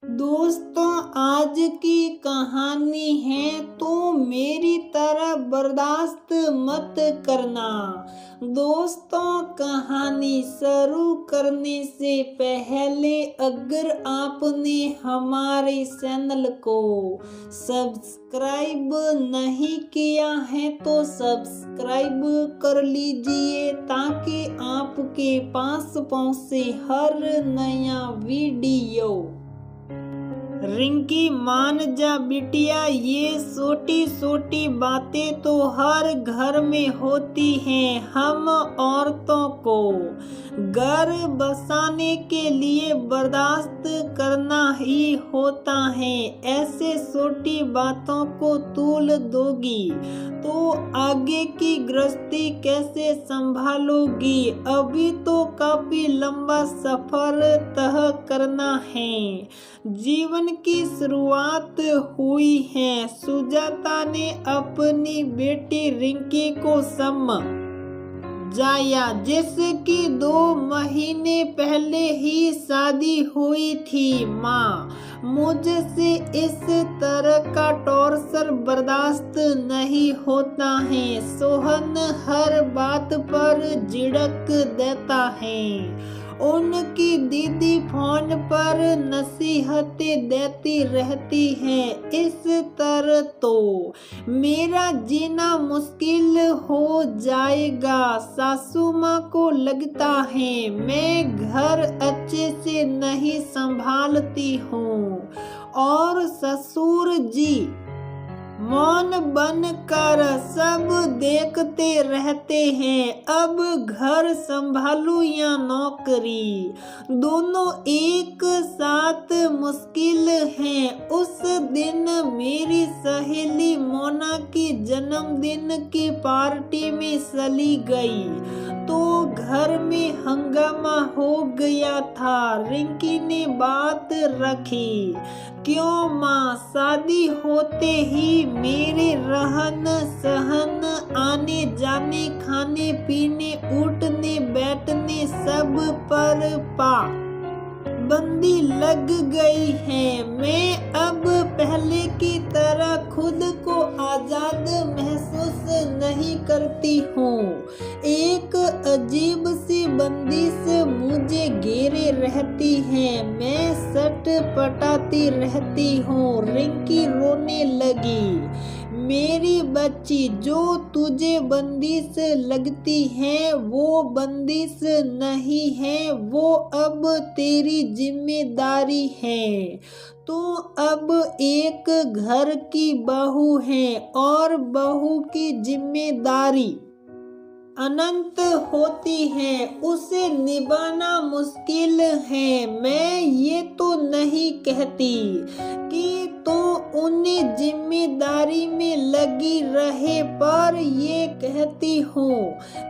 दोस्तों, आज की कहानी है तो मेरी तरह बर्दाश्त मत करना। दोस्तों, कहानी शुरू करने से पहले अगर आपने हमारे चैनल को सब्सक्राइब नहीं किया है तो सब्सक्राइब कर लीजिए ताकि आपके पास पहुंचे हर नया वीडियो। रिंकी, मान जा बिटिया, ये छोटी छोटी बातें तो हर घर में होती हैं। हम औरतों को घर बसाने के लिए बर्दाश्त करना ही होता है। ऐसे छोटी बातों को तूल दोगी तो आगे की गृहस्थी कैसे संभालोगी? अभी तो काफी लंबा सफर तय करना है। जीवन की शुरुआत हुई है। सुजाता ने अपनी बेटी रिंकी को समझाया जिसकी 2 महीने पहले ही शादी हुई थी। माँ, मुझसे इस तरह का टॉर्चर बर्दाश्त नहीं होता है। सोहन हर बात पर झिड़क देता है। उनकी दीदी फोन पर नसीहतें देती रहती है। इस तरह तो मेरा जीना मुश्किल हो जाएगा। सासू माँ को लगता है मैं घर अच्छे से नहीं संभालती हूँ और ससुर जी मौन बनकर सब देखते रहते हैं। अब घर संभालूं या नौकरी, दोनों एक साथ मुश्किल है। उस दिन मेरी सहेली मोना की जन्मदिन की पार्टी में चली गई तो घर में हंगामा हो गया था। रिंकी ने बात रखी, क्यों माँ, शादी होते ही मेरे रहन सहन, आने जाने, खाने पीने, उठने बैठने सब पर पाबंदी लग गई है। मैं अब पहले की तरह खुद को आजाद महसूस नहीं करती हूँ। एक अजीब सी बंदिश मुझे घेरे रहती है। मैं सटपटाती रहती हूँ। रिंकी रोने लगी। मेरी बच्ची, जो तुझे बंदिश लगती है वो बंदिश नहीं है, वो अब तेरी जिम्मेदारी है। तू अब एक घर की बहू है और बहू की जिम्मेदारी अनंत होती है, उसे निभाना मुश्किल है। मैं ये तो नहीं कहती कि तो उन्हें जिम्मेदारी में लगी रहे, पर ये कहती हूँ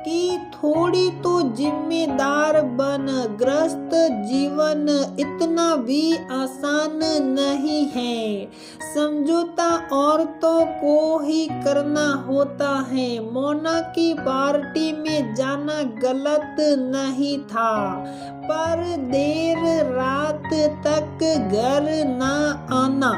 कि थोड़ी तो जिम्मेदार बन। ग्रस्त जीवन इतना भी आसान नहीं है। समझौता औरतों को ही करना होता है। मोना की पार्टी में जाना गलत नहीं था, पर देर रात तक घर ना आना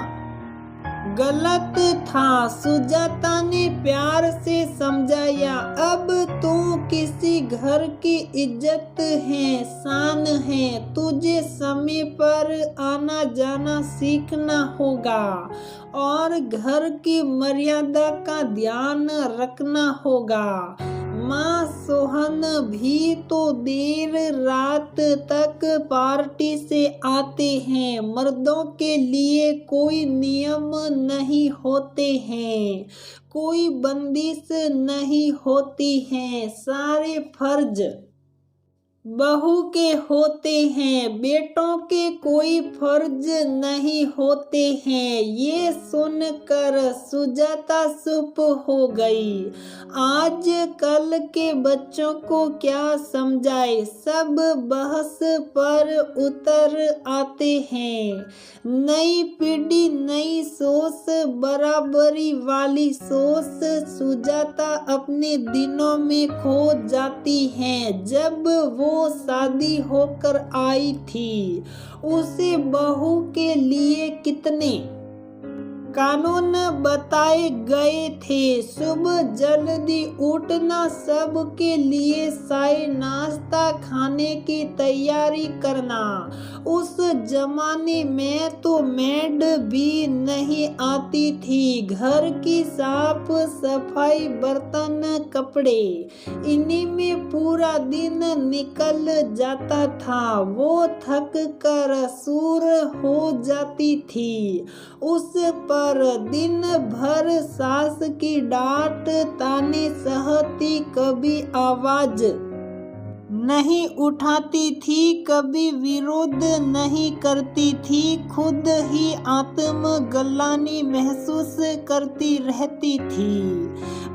गलत था। सुजाता ने प्यार से समझाया, अब तू किसी घर की इज्जत है, शान है। तुझे समय पर आना जाना सीखना होगा और घर की मर्यादा का ध्यान रखना होगा। माँ, सोहन भी तो देर रात तक पार्टी से आते हैं। मर्दों के लिए कोई नियम नहीं होते हैं, कोई बंदिश नहीं होती है। सारे फर्ज बहू के होते हैं, बेटों के कोई फर्ज नहीं होते हैं। ये सुनकर सुजाता चुप हो गई। आज कल के बच्चों को क्या समझाए, सब बहस पर उतर आते हैं। नई पीढ़ी, नई सोच, बराबरी वाली सोच। सुजाता अपने दिनों में खो जाती है जब वो वो शादी होकर आई थी, उसे बहू के लिए कितने कानून बताए गए थे। सुबह जल्दी उठना, सबके लिए चाय नाश्ता खाने की तैयारी करना। उस जमाने में तो मेड भी नहीं आती थी। घर की साफ सफाई, बर्तन, कपड़े, इन्हीं में पूरा दिन निकल जाता था। वो थक कर सूर हो जाती थी। उस पर दिन भर सास की डांट ताने सहती, कभी आवाज नहीं उठाती थी, कभी विरोध नहीं करती थी। खुद ही आत्मग्लानि महसूस करती रहती थी।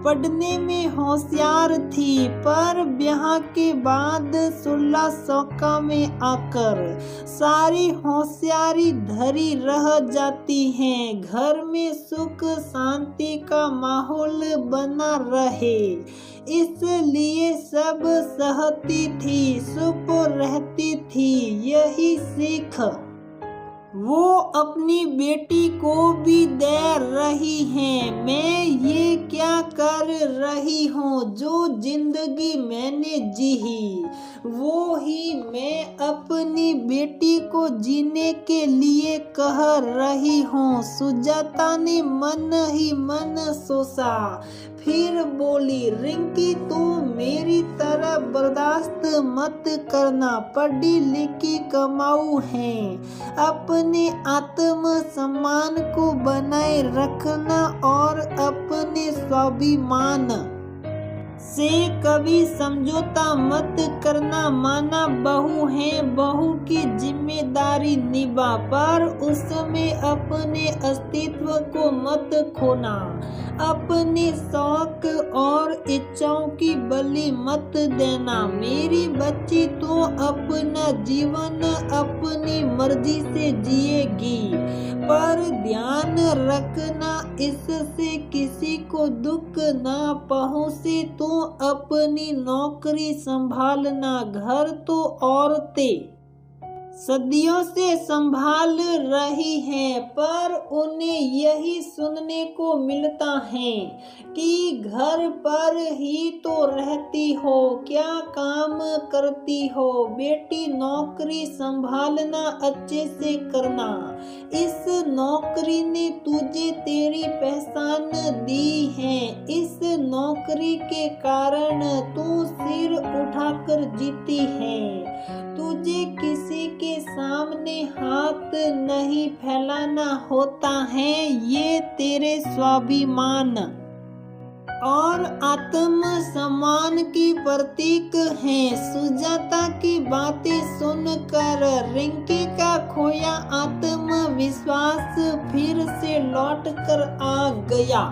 पढ़ने में होशियार थी, पर ब्याह के बाद 16 में आकर सारी होशियारी धरी रह जाती है। घर में सुख शांति का माहौल बना रहे, इसलिए सब सहती थी, चुप रहती थी। यही सीख वो अपनी बेटी को भी दे रही हैं। मैं ये क्या कर रही हूँ? जो जिंदगी मैंने जी, वो ही मैं अपनी बेटी को जीने के लिए कह रही हूँ। सुजाता ने मन ही मन सोचा, फिर बोली, रिंकी तू मेरी तरह बर्दाश्त मत करना। पढ़ी लिखी कमाऊ है, अपने आत्म सम्मान को बनाए रखना और अपने स्वाभिमान से कभी समझौता मत करना। माना बहू है, बहू की जिम्मेदारी निभा, पर उसमें अपने अस्तित्व को मत खोना। अपने शौक और इच्छाओं की बलि मत देना। मेरी बच्ची तो अपना जीवन अपनी मर्जी से जिएगी, पर ध्यान रखना इससे किसी को दुख ना पहुँचे। तो अपनी नौकरी संभालना। घर तो औरतें सदियों से संभाल रही हैं, पर उन्हें यही सुनने को मिलता है कि घर पर ही तो रहती हो, क्या काम करती हो? बेटी नौकरी संभालना, अच्छे से करना। इस नौकरी ने तुझे तेरी पहचान दी है। इस नौकरी के कारण तू सिर उठाकर जीती है। तुझे किसी के सामने हाथ नहीं फैलाना होता है। ये तेरे स्वाभिमान और आत्म सम्मान की प्रतीक है। सुजाता की बातें सुनकर रिंकी का खोया आत्मविश्वास फिर से लौट कर आ गया।